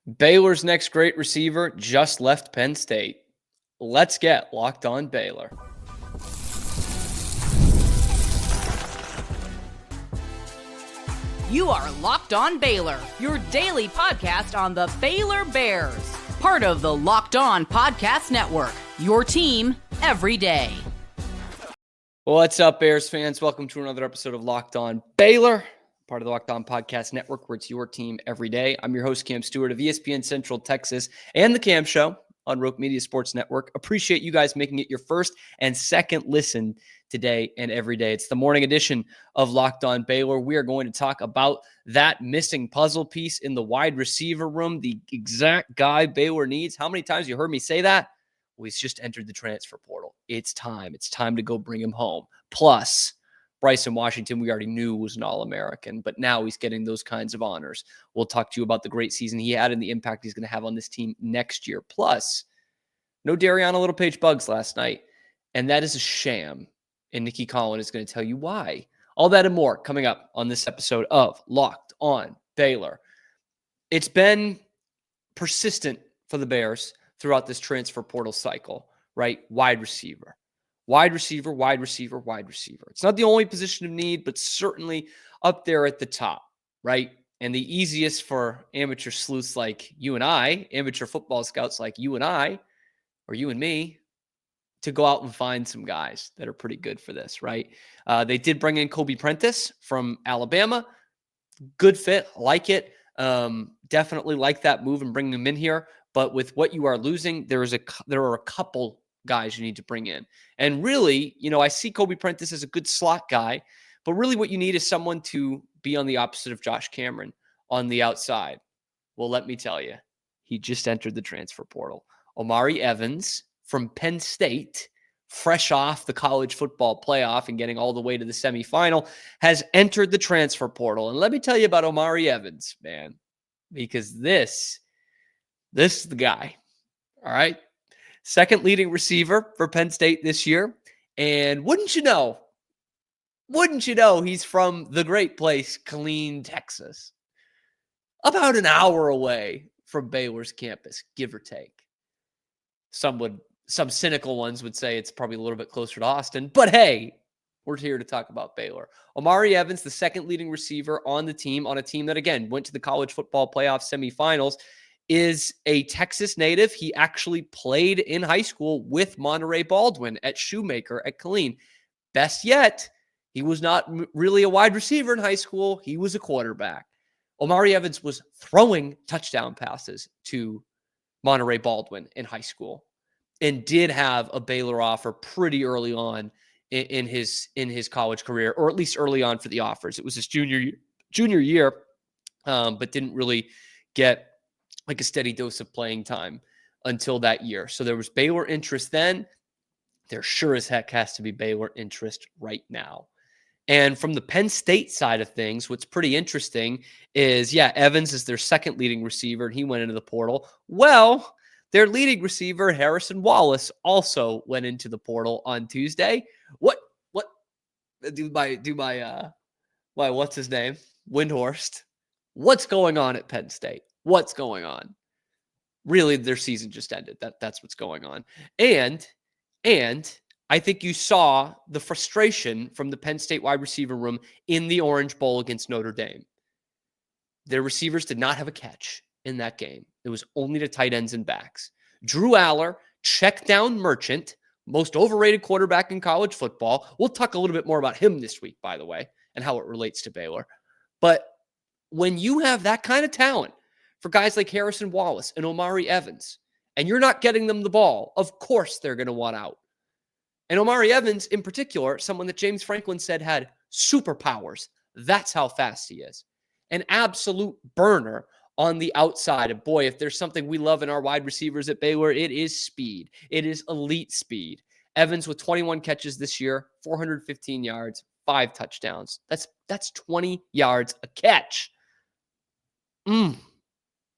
Baylor's next great receiver just left Penn State. Let's get locked on Baylor. You are Locked On Baylor, your daily podcast on the Baylor Bears. Part of the Locked On Podcast Network, your team every day. What's up, Bears fans? Welcome to another episode of Locked On Baylor, part of the Locked On Podcast Network, where it's your team every day. I'm your host, Cam Stewart of ESPN Central Texas and The Cam Show on Roke Media Sports Network. Appreciate you guys making it your first and second listen today and every day. It's the morning edition of Locked On Baylor. We are going to talk about that missing puzzle piece in the wide receiver room, the exact guy Baylor needs. How many times you heard me say that? Well, he's just entered the transfer portal. It's time. It's time to go bring him home. Plus, Bryson Washington, we already knew was an All-American, but now he's getting those kinds of honors. We'll talk to you about the great season he had and the impact he's going to have on this team next year. Plus, no Dariana Littlepage Bugs last night, and that is a sham. And Nikki Collin is going to tell you why. All that and more coming up on this episode of Locked On Baylor. It's been persistent for the Bears throughout this transfer portal cycle, right? Wide receiver. Wide receiver, wide receiver, wide receiver. It's not the only position of need, but certainly up there at the top, right? And the easiest for amateur sleuths like you and I, amateur football scouts like you and I, or you and me, to go out and find some guys that are pretty good for this, right? They did bring in Kobe Prentice from Alabama. Good fit, like it. Definitely like that move and bringing him in here. But with what you are losing, there are a couple guys you need to bring in. And really, I see Kobe Prentice as a good slot guy, but really what you need is someone to be on the opposite of Josh Cameron on the outside. Well, let me tell you, he just entered the transfer portal. Omari Evans from Penn State, fresh off the college football playoff and getting all the way to the semifinal, has entered the transfer portal. And let me tell you about Omari Evans, man, because this is the guy. All right. Second leading receiver for Penn State this year. And wouldn't you know, he's from the great place, Killeen, Texas. About an hour away from Baylor's campus, give or take. Some cynical ones would say it's probably a little bit closer to Austin, but hey, we're here to talk about Baylor. Omari Evans, the second leading receiver on the team, on a team that, again, went to the college football playoff semifinals, is a Texas native. He actually played in high school with Monterey Baldwin at Shoemaker at Killeen. Best yet, he was not really a wide receiver in high school. He was a quarterback. Omari Evans was throwing touchdown passes to Monterey Baldwin in high school and did have a Baylor offer pretty early on in his college career, or at least early on for the offers. It was his junior year, but didn't really get like a steady dose of playing time until that year. So there was Baylor interest then. There sure as heck has to be Baylor interest right now. And from the Penn State side of things, what's pretty interesting is, Evans is their second leading receiver, and he went into the portal. Well, their leading receiver, Harrison Wallace, also went into the portal on Tuesday. What what's his name? Windhorst. What's going on at Penn State? What's going on? Really, their season just ended. That's what's going on. And I think you saw the frustration from the Penn State wide receiver room in the Orange Bowl against Notre Dame. Their receivers did not have a catch in that game. It was only to tight ends and backs. Drew Aller, check down merchant, most overrated quarterback in college football. We'll talk a little bit more about him this week, by the way, and how it relates to Baylor. But when you have that kind of talent for guys like Harrison Wallace and Omari Evans, and you're not getting them the ball, of course they're going to want out. And Omari Evans, in particular, someone that James Franklin said had superpowers. That's how fast he is. An absolute burner on the outside. And boy, if there's something we love in our wide receivers at Baylor, it is speed. It is elite speed. Evans with 21 catches this year, 415 yards, 5 touchdowns. That's 20 yards a catch.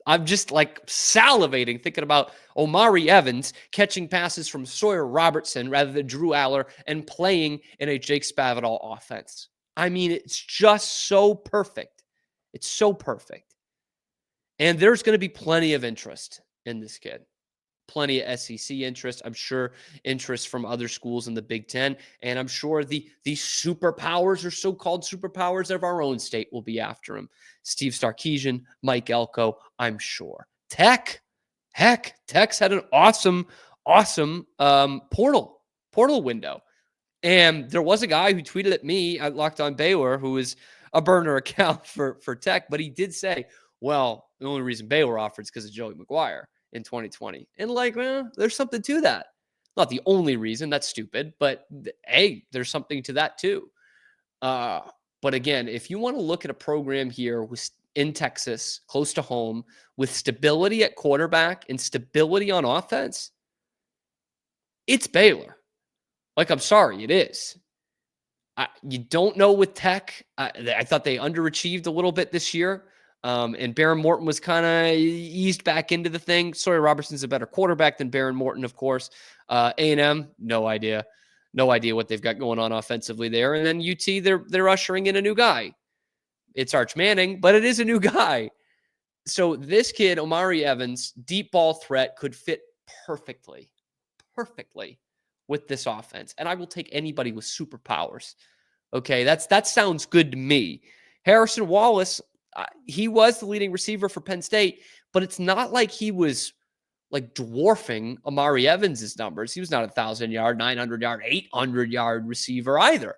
I'm just like salivating thinking about Omari Evans catching passes from Sawyer Robertson rather than Drew Aller and playing in a Jake Spavital offense. I mean, it's just so perfect. It's so perfect. And there's going to be plenty of interest in this kid. Plenty of SEC interest. I'm sure interest from other schools in the Big Ten. And I'm sure the superpowers or so-called superpowers of our own state will be after him. Steve Sarkisian, Mike Elko, I'm sure. Tech's had an awesome portal window. And there was a guy who tweeted at me at Locked On Baylor, who is a burner account for Tech, but he did say, well, the only reason Baylor offered is because of Joey McGuire in 2020. And there's something to that. Not the only reason, that's stupid, but hey, there's something to that too. But again, if you want to look at a program here in Texas, close to home, with stability at quarterback and stability on offense, it's Baylor. I'm sorry, it is. You don't know with Tech. I thought they underachieved a little bit this year. And Baron Morton was kind of eased back into the thing. Sawyer Robertson's a better quarterback than Baron Morton, of course. A&M, no idea. No idea what they've got going on offensively there. And then UT, they're ushering in a new guy. It's Arch Manning, but it is a new guy. So this kid, Omari Evans, deep ball threat, could fit perfectly with this offense. And I will take anybody with superpowers. Okay, that sounds good to me. Harrison Wallace, he was the leading receiver for Penn State, but it's not like he was dwarfing Omari Evans' numbers. He was not a 1,000-yard, 900-yard, 800-yard receiver either.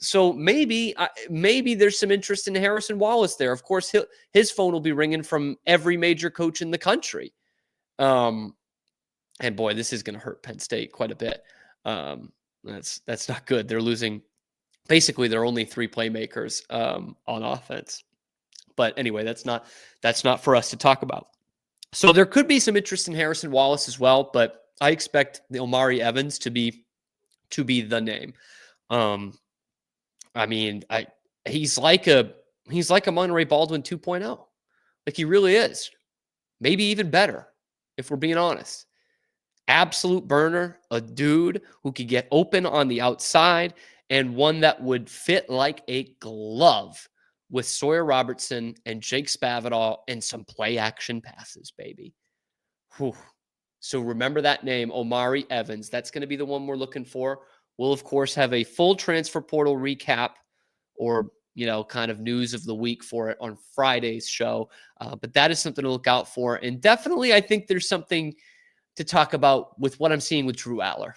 So maybe there's some interest in Harrison Wallace there. Of course, his phone will be ringing from every major coach in the country. And boy, this is going to hurt Penn State quite a bit. That's not good. They're losing basically their only three playmakers on offense. But anyway, that's not for us to talk about. So there could be some interest in Harrison Wallace as well, but I expect the Omari Evans to be the name. He's like a Monterey Baldwin 2.0. He really is. Maybe even better, if we're being honest. Absolute burner, a dude who could get open on the outside, and one that would fit like a glove with Sawyer Robertson and Jake Spavital and some play action passes, baby. Whew. So remember that name, Omari Evans. That's going to be the one we're looking for. We'll, of course, have a full transfer portal recap or, kind of news of the week for it on Friday's show. But that is something to look out for. And definitely, I think there's something to talk about with what I'm seeing with Drew Aller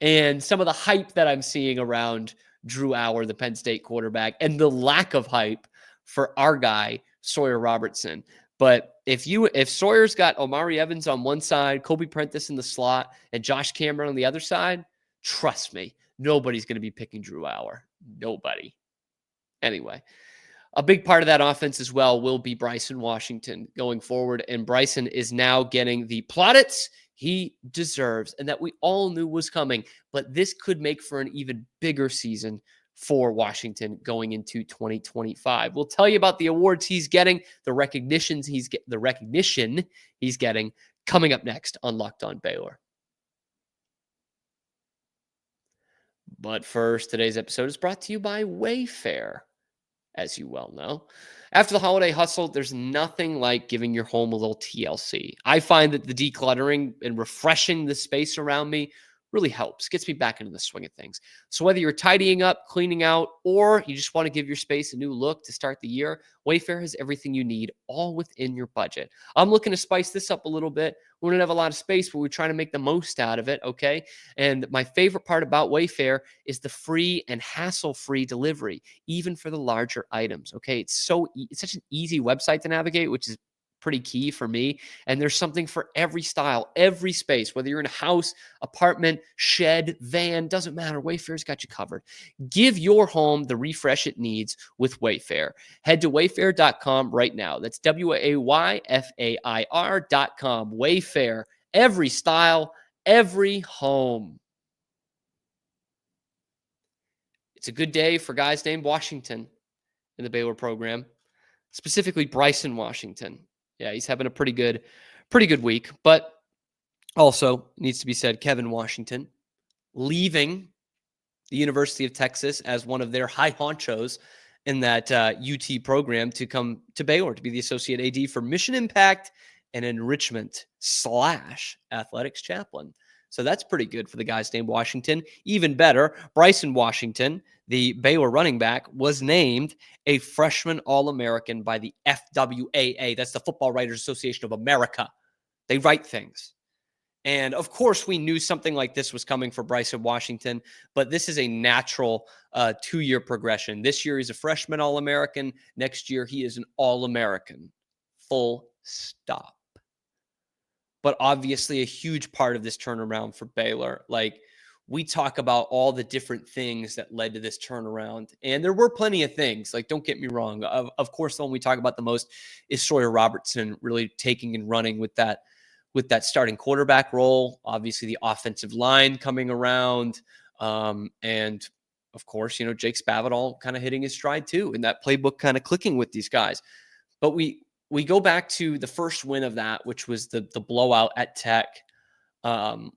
and some of the hype that I'm seeing around Drew Aller, the Penn State quarterback, and the lack of hype for our guy, Sawyer Robertson. But if Sawyer's got Omari Evans on one side, Kobe Prentice in the slot, and Josh Cameron on the other side, trust me, nobody's going to be picking Drew Aller. Nobody. Anyway, a big part of that offense as well will be Bryson Washington going forward. And Bryson is now getting the plaudits he deserves and that we all knew was coming. But this could make for an even bigger season for Washington going into 2025. We'll tell you about the awards he's getting, the recognition he's getting coming up next on Locked On Baylor. But first, today's episode is brought to you by Wayfair, as you well know. After the holiday hustle, there's nothing like giving your home a little TLC. I find that the decluttering and refreshing the space around me really helps, gets me back into the swing of things. So whether you're tidying up, cleaning out, or you just want to give your space a new look to start the year, Wayfair has everything you need, all within your budget. I'm looking to spice this up a little bit. We don't have a lot of space, but we're trying to make the most out of it, okay? And my favorite part about Wayfair is the free and hassle-free delivery, even for the larger items, okay? It's such an easy website to navigate, which is pretty key for me. And there's something for every style, every space, whether you're in a house, apartment, shed, van, doesn't matter. Wayfair's got you covered. Give your home the refresh it needs with Wayfair. Head to wayfair.com right now. That's WAYFAIR.com. Wayfair, every style, every home. It's a good day for guys named Washington in the Baylor program, specifically Bryson Washington. Yeah, he's having a pretty good week. But also needs to be said, Kevin Washington leaving the University of Texas as one of their high honchos in that UT program to come to Baylor to be the associate AD for mission impact and enrichment / athletics chaplain. So that's pretty good for the guys named Washington. Even better, Bryson Washington, the Baylor running back, was named a freshman All-American by the FWAA. That's the Football Writers Association of America. They write things. And of course, we knew something like this was coming for Bryson Washington, but this is a natural 2-year progression. This year, he's a freshman All-American. Next year, he is an All-American. Full stop. But obviously, a huge part of this turnaround for Baylor. Like, we talk about all the different things that led to this turnaround. And there were plenty of things. Like, don't get me wrong. Of course, the one we talk about the most is Sawyer Robertson really taking and running with that starting quarterback role, obviously the offensive line coming around. And of course, Jake Spavital kind of hitting his stride too, and that playbook kind of clicking with these guys. But we go back to the first win of that, which was the blowout at Tech,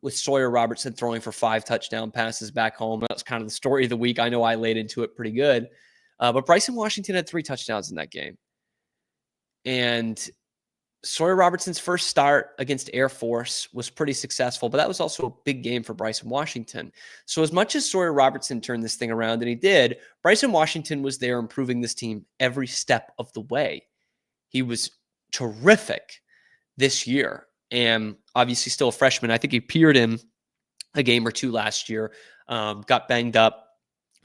with Sawyer Robertson throwing for 5 touchdown passes back home. That was kind of the story of the week. I know I laid into it pretty good. But Bryson Washington had 3 touchdowns in that game. And Sawyer Robertson's first start against Air Force was pretty successful, but that was also a big game for Bryson Washington. So as much as Sawyer Robertson turned this thing around, and he did, Bryson Washington was there improving this team every step of the way. He was terrific this year, and obviously still a freshman. I think he appeared in a game or 2 last year, got banged up,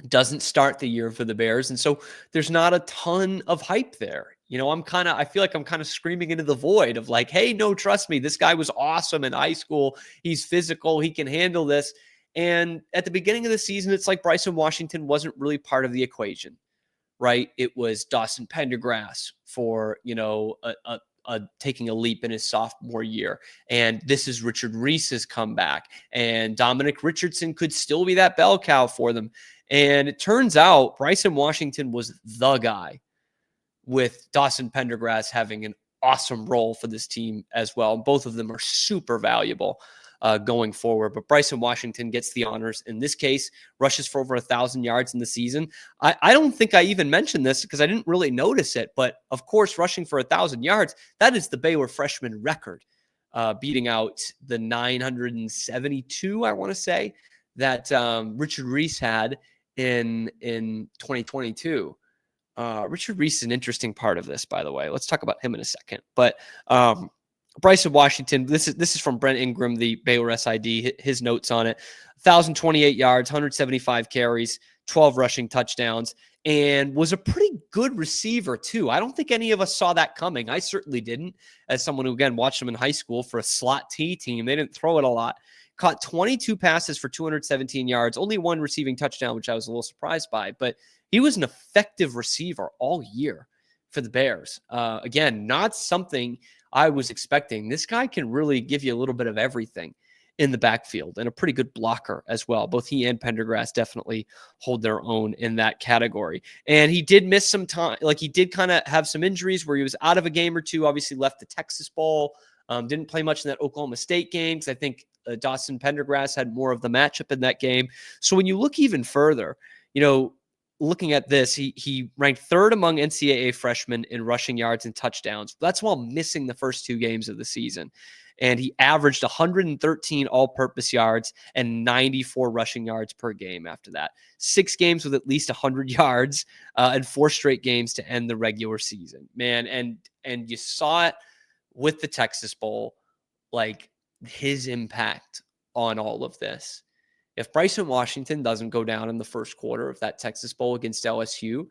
doesn't start the year for the Bears, and so there's not a ton of hype there. I feel like I'm kind of screaming into the void of like, hey, no, trust me, this guy was awesome in high school. He's physical. He can handle this. And at the beginning of the season, it's like Bryson Washington wasn't really part of the equation, right? It was Dawson Pendergrass for, taking a leap in his sophomore year. And this is Richard Reese's comeback. And Dominic Richardson could still be that bell cow for them. And it turns out Bryson Washington was the guy, with Dawson Pendergrass having an awesome role for this team as well. Both of them are super valuable going forward. But Bryson Washington gets the honors in this case, rushes for over 1,000 yards in the season. I don't think I even mentioned this because I didn't really notice it. But of course, rushing for 1,000 yards, that is the Baylor freshman record, beating out the 972, I want to say, that Richard Reese had in 2022. Richard Reese is an interesting part of this, by the way. Let's talk about him in a second. But Bryson Washington, this is from Brent Ingram, the Baylor SID, his notes on it. 1,028 yards, 175 carries, 12 rushing touchdowns, and was a pretty good receiver, too. I don't think any of us saw that coming. I certainly didn't, as someone who, again, watched him in high school for a slot T team. They didn't throw it a lot. Caught 22 passes for 217 yards, only 1 receiving touchdown, which I was a little surprised by. But he was an effective receiver all year for the Bears. Again, not something I was expecting. This guy can really give you a little bit of everything in the backfield, and a pretty good blocker as well. Both he and Pendergrass definitely hold their own in that category. And he did miss some time. Like, he did kind of have some injuries where he was out of a game or 2, obviously left the Texas Bowl, didn't play much in that Oklahoma State game because I think Dawson Pendergrass had more of the matchup in that game. So when you look even further, looking at this, he ranked 3rd among NCAA freshmen in rushing yards and touchdowns. That's while missing the first 2 games of the season. And he averaged 113 all-purpose yards and 94 rushing yards per game after that. 6 games with at least 100 yards and 4 straight games to end the regular season. Man, and you saw it with the Texas Bowl, like his impact on all of this. If Bryson Washington doesn't go down in the first quarter of that Texas Bowl against LSU,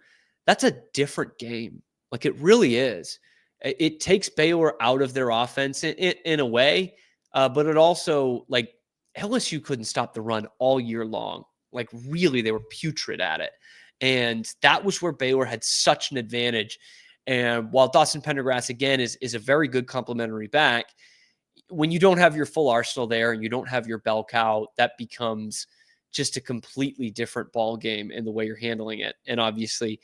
that's a different game. Like, it really is. It takes Baylor out of their offense in a way, but it also, like, LSU couldn't stop the run all year long. Like, really, they were putrid at it. And that was where Baylor had such an advantage. And while Dawson Pendergrass, again, is a very good complementary back, when you don't have your full arsenal there and you don't have your bell cow, that becomes just a completely different ball game in the way you're handling it. And obviously,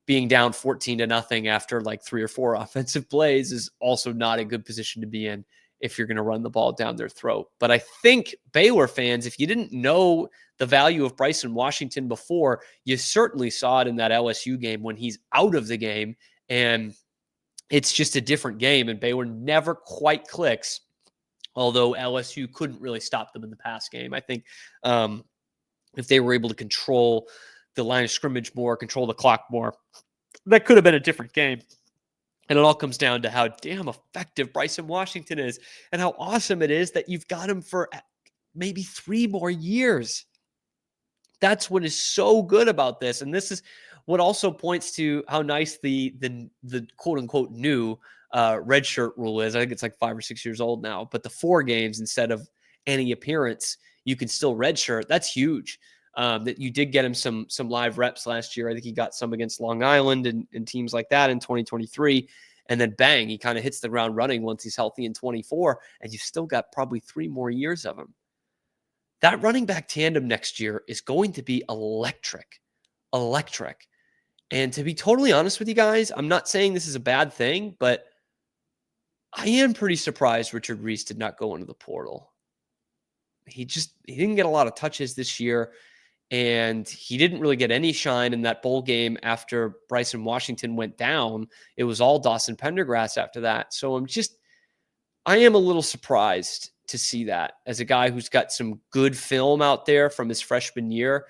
being down 14-0 after like 3 or 4 offensive plays is also not a good position to be in if you're going to run the ball down their throat. But I think Baylor fans, if you didn't know the value of Bryson Washington before. You certainly saw it in that LSU game when he's out of the game, and it's just a different game, and Baylor never quite clicks, although LSU couldn't really stop them in the pass game. I think if they were able to control the line of scrimmage more, control the clock more, that could have been a different game. And it all comes down to how damn effective Bryson Washington is and how awesome it is that you've got him for maybe 3 more years. That's what is so good about this. And this is what also points to how nice the quote unquote new redshirt rule is. I think it's like 5 or 6 years old now, but the 4 games instead of any appearance, you can still redshirt. That's huge. That you did get him some live reps last year. I think he got some against Long Island and teams like that in 2023. And then bang, he kind of hits the ground running once he's healthy in 24. And you've still got probably 3 more years of him. That running back tandem next year is going to be electric. Electric. And to be totally honest with you guys, I'm not saying this is a bad thing, but I am pretty surprised Richard Reese did not go into the portal. He didn't get a lot of touches this year. And he didn't really get any shine in that bowl game after Bryson Washington went down. It was all Dawson Pendergrass after that. So I am a little surprised to see that as a guy who's got some good film out there from his freshman year.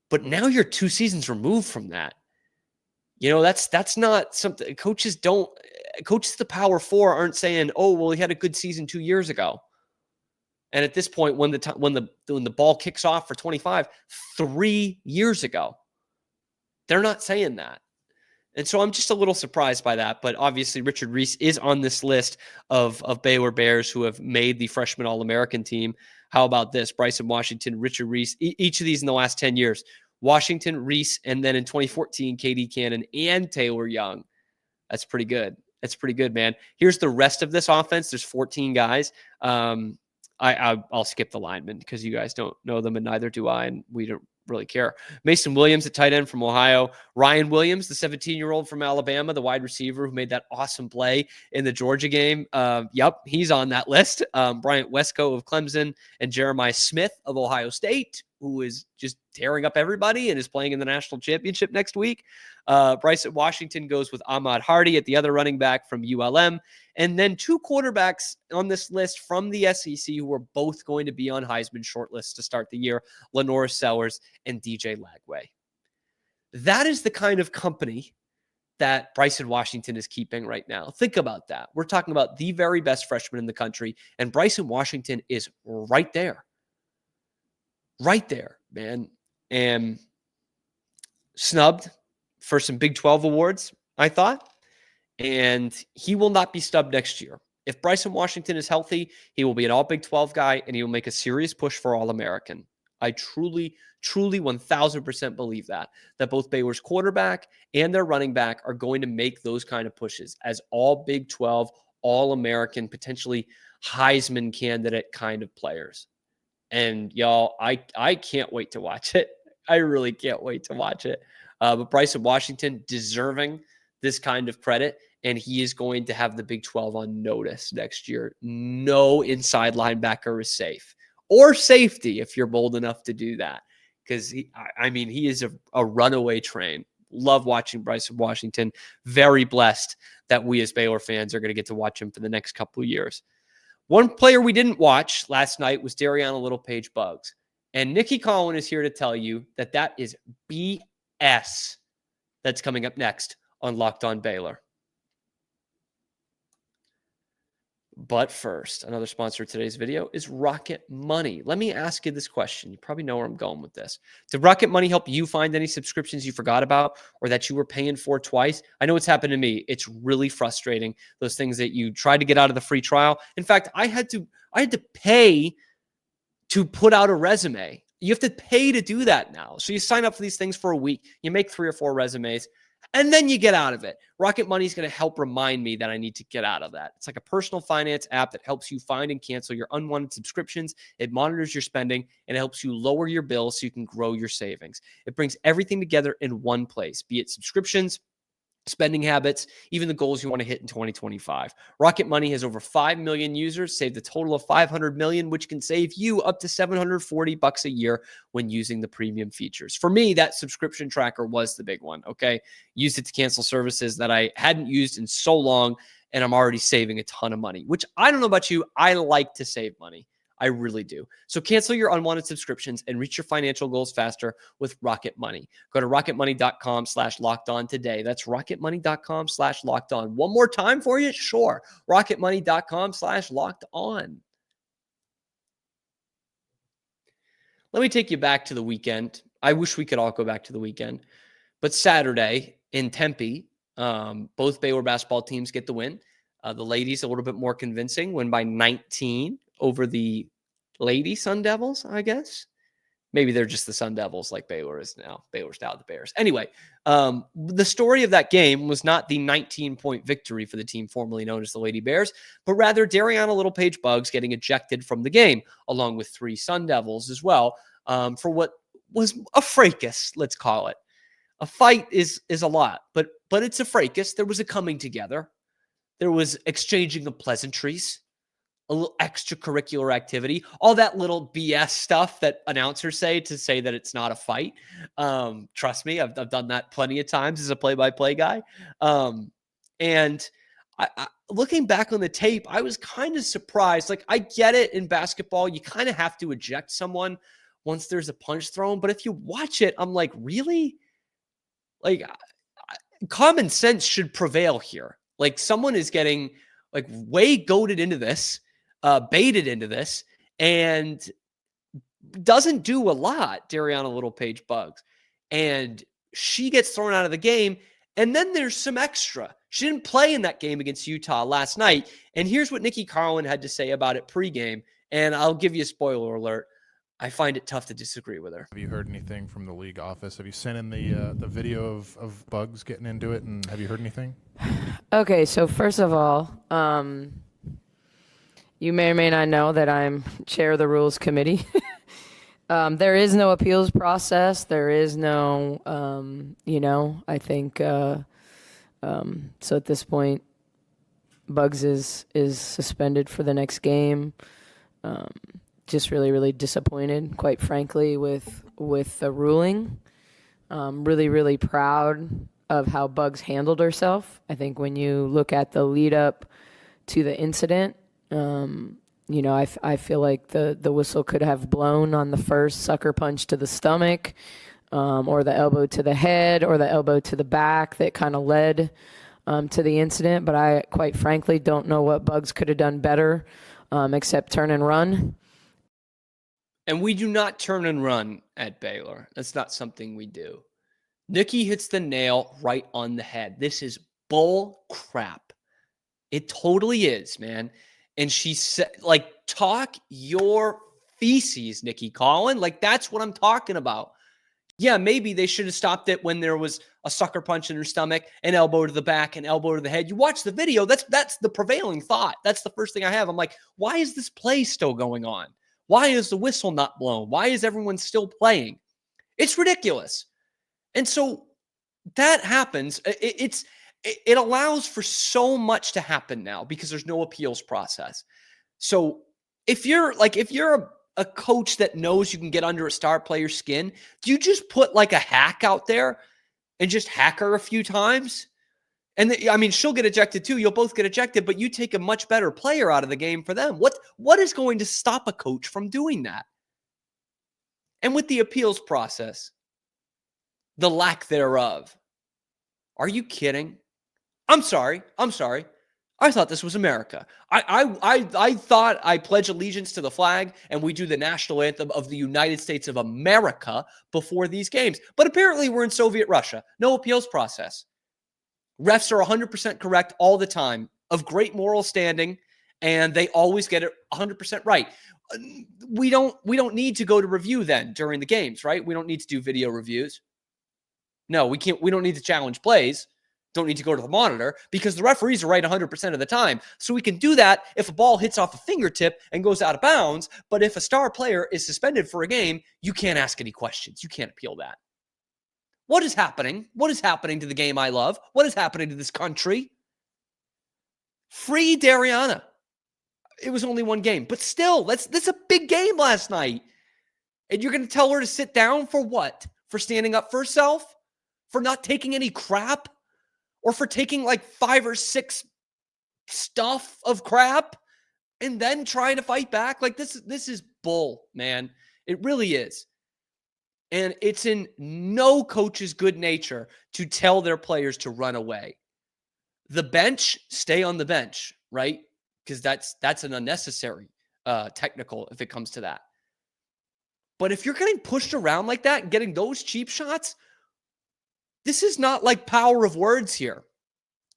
But now you're 2 seasons removed from that. That's not something coaches at the Power 4 aren't saying, oh, well, he had a good season 2 years ago. And at this point, when the ball kicks off for 25, 3 years ago, they're not saying that. And so I'm just a little surprised by that. But obviously, Richard Reese is on this list of Baylor Bears who have made the freshman All-American team. How about this? Bryson Washington, Richard Reese, each of these in the last 10 years. Washington, Reese, and then in 2014, KD Cannon and Taylor Young. That's pretty good. That's pretty good, man. Here's the rest of this offense. There's 14 guys. I'll skip the linemen because you guys don't know them and neither do I, and we don't really care. Mason Williams, a tight end from Ohio. Ryan Williams, the 17-year-old from Alabama, the wide receiver who made that awesome play in the Georgia game. Yep, he's on that list. Bryant Westco of Clemson and Jeremiah Smith of Ohio State, who is just tearing up everybody and is playing in the national championship next week. Bryson Washington goes with Ahmad Hardy at the other running back from ULM. And then 2 quarterbacks on this list from the SEC who are both going to be on Heisman shortlists to start the year, Lenore Sellers and DJ Lagway. That is the kind of company that Bryson Washington is keeping right now. Think about that. We're talking about the very best freshman in the country, and Bryson Washington is right there. Right there, man. And snubbed for some Big 12 awards, I thought. And he will not be snubbed next year. If Bryson Washington is healthy, he will be an all Big 12 guy, and he will make a serious push for All-American. I truly 1,000% believe that both Baylor's quarterback and their running back are going to make those kind of pushes as all Big 12, All-American, potentially Heisman candidate kind of players. And y'all, I can't wait to watch it. I really can't wait to watch it. But Bryson Washington deserving this kind of credit, and he is going to have the Big 12 on notice next year. No inside linebacker is safe, or safety if you're bold enough to do that. Because he is a runaway train. Love watching Bryson Washington. Very blessed that we as Baylor fans are going to get to watch him for the next couple of years. One player we didn't watch last night was Dariana Littlepage Buggs. And Nikki Collin is here to tell you that is BS that's coming up next on Locked On Baylor. But first, another sponsor of today's video is Rocket Money. Let me ask you this question. You probably know where I'm going with this. Did Rocket Money help you find any subscriptions you forgot about or that you were paying for twice? I know it's happened to me. It's really frustrating. Those things that you tried to get out of the free trial. In fact, I had to pay to put out a resume. You have to pay to do that now. So you sign up for these things for a week. You make 3 or 4 resumes. And then you get out of it. Rocket Money is going to help remind me that I need to get out of that. It's like a personal finance app that helps you find and cancel your unwanted subscriptions. It monitors your spending and it helps you lower your bills so you can grow your savings. It brings everything together in one place, be it subscriptions, spending habits, even the goals you want to hit in 2025. Rocket Money has over 5 million users, saved a total of 500 million, which can save you up to $740 a year when using the premium features. For me, that subscription tracker was the big one, okay? Used it to cancel services that I hadn't used in so long, and I'm already saving a ton of money, which I don't know about you. I like to save money. I really do. So cancel your unwanted subscriptions and reach your financial goals faster with Rocket Money. Go to rocketmoney.com/lockedon today. That's rocketmoney.com/lockedon. One more time for you? Sure. rocketmoney.com/lockedon. Let me take you back to the weekend. I wish we could all go back to the weekend. But Saturday in Tempe, both Baylor basketball teams get the win. The ladies a little bit more convincing, win by 19 over the Lady Sun Devils, I guess. Maybe they're just the Sun Devils like Baylor is now. Baylor's now the Bears. Anyway, the story of that game was not the 19-point victory for the team formerly known as the Lady Bears, but rather Dariana Littlepage Buggs getting ejected from the game, along with 3 Sun Devils as well, for what was a fracas, let's call it. A fight is a lot, but it's a fracas. There was a coming together. There was exchanging of pleasantries, a little extracurricular activity, all that little BS stuff that announcers say to say that it's not a fight. Trust me, I've done that plenty of times as a play-by-play guy. And I looking back on the tape, I was kind of surprised. Like, I get it in basketball, you kind of have to eject someone once there's a punch thrown. But if you watch it, I'm like, really? Like, common sense should prevail here. Like, someone is getting like way goaded into this, baited into this, and doesn't do a lot, Dariana Littlepage Buggs. And she gets thrown out of the game. And then there's some extra. She didn't play in that game against Utah last night. And here's what Nikki Carlin had to say about it pregame. And I'll give you a spoiler alert. I find it tough to disagree with her. Have you heard anything from the league office? Have you sent in the video of Buggs getting into it, and have you heard anything? Okay, so first of all, you may or may not know that I'm chair of the Rules Committee. There is no appeals process. There is no, I think, so at this point, Buggs is suspended for the next game. Just really, really disappointed, quite frankly, with the ruling. Really, really proud of how Buggs handled herself. I think when you look at the lead up to the incident, I feel like the whistle could have blown on the first sucker punch to the stomach, or the elbow to the head, or the elbow to the back that kind of led to the incident. But I, quite frankly, don't know what Buggs could have done better, except turn and run. And we do not turn and run at Baylor. That's not something we do. Nikki hits the nail right on the head. This is bull crap. It totally is, man. And she said, like, talk your feces, Nikki Collin. Like, that's what I'm talking about. Yeah, maybe they should have stopped it when there was a sucker punch in her stomach, an elbow to the back, an elbow to the head. You watch the video, that's the prevailing thought. That's the first thing I have. I'm like, why is this play still going on? Why is the whistle not blown? Why is everyone still playing? It's ridiculous. And so that happens. It allows for so much to happen now because there's no appeals process. So if you're a coach that knows you can get under a star player's skin, do you just put like a hack out there and just hack her a few times? And she'll get ejected too. You'll both get ejected, but you take a much better player out of the game for them. What is going to stop a coach from doing that? And with the appeals process, the lack thereof, are you kidding? I'm sorry. I thought this was America. I thought I pledge allegiance to the flag and we do the national anthem of the United States of America before these games. But apparently we're in Soviet Russia. No appeals process. Refs are 100% correct all the time, of great moral standing, and they always get it 100% right. We don't need to go to review then during the games, right? We don't need to do video reviews. No, we can't. We don't need to challenge plays. Don't need to go to the monitor because the referees are right 100% of the time. So we can do that if a ball hits off a fingertip and goes out of bounds. But if a star player is suspended for a game, you can't ask any questions. You can't appeal that. What is happening? What is happening to the game I love? What is happening to this country? Free Dariana. It was only one game, but still, that's a big game last night. And you're going to tell her to sit down for what? For standing up for herself? For not taking any crap? Or for taking like 5 or 6 stuff of crap and then trying to fight back? Like this is bull, man. It really is. And it's in no coach's good nature to tell their players to run away. The bench, stay on the bench, right? Because that's an unnecessary technical if it comes to that. But if you're getting pushed around like that and getting those cheap shots, this is not like power of words here,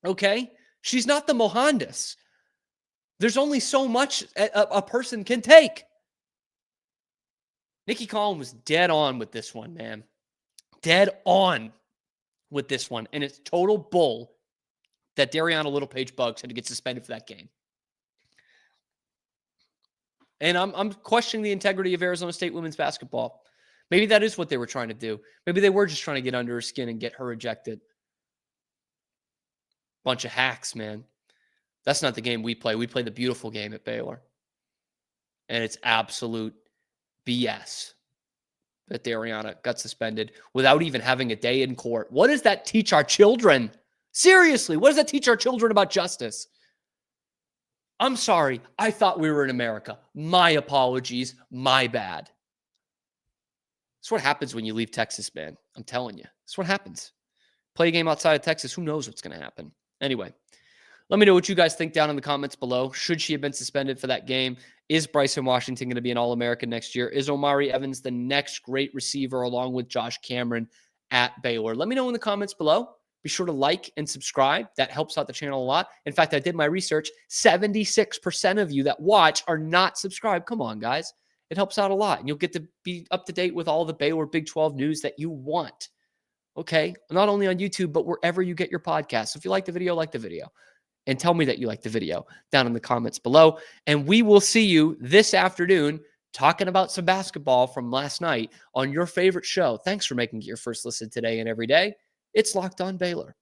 okay? She's not the Mohandas. There's only so much a person can take. Nikki Collin was dead on with this one, man. Dead on with this one. And it's total bull that Dariana Littlepage Buggs had to get suspended for that game. And I'm questioning the integrity of Arizona State women's basketball. Maybe that is what they were trying to do. Maybe they were just trying to get under her skin and get her ejected. Bunch of hacks, man. That's not the game we play. We play the beautiful game at Baylor. And it's absolute BS that Dariana got suspended without even having a day in court. What does that teach our children? Seriously, what does that teach our children about justice? I'm sorry. I thought we were in America. My apologies. My bad. That's what happens when you leave Texas, man. I'm telling you. That's what happens. Play a game outside of Texas. Who knows what's going to happen? Anyway, let me know what you guys think down in the comments below. Should she have been suspended for that game? Is Bryson Washington going to be an All-American next year? Is Omari Evans the next great receiver along with Josh Cameron at Baylor? Let me know in the comments below. Be sure to like and subscribe. That helps out the channel a lot. In fact, I did my research. 76% of you that watch are not subscribed. Come on, guys. It helps out a lot. And you'll get to be up to date with all the Baylor Big 12 news that you want. Okay? Not only on YouTube, but wherever you get your podcasts. So if you like the video, like the video. And tell me that you like the video down in the comments below. And we will see you this afternoon talking about some basketball from last night on your favorite show. Thanks for making it your first listen today and every day. It's Locked On Baylor.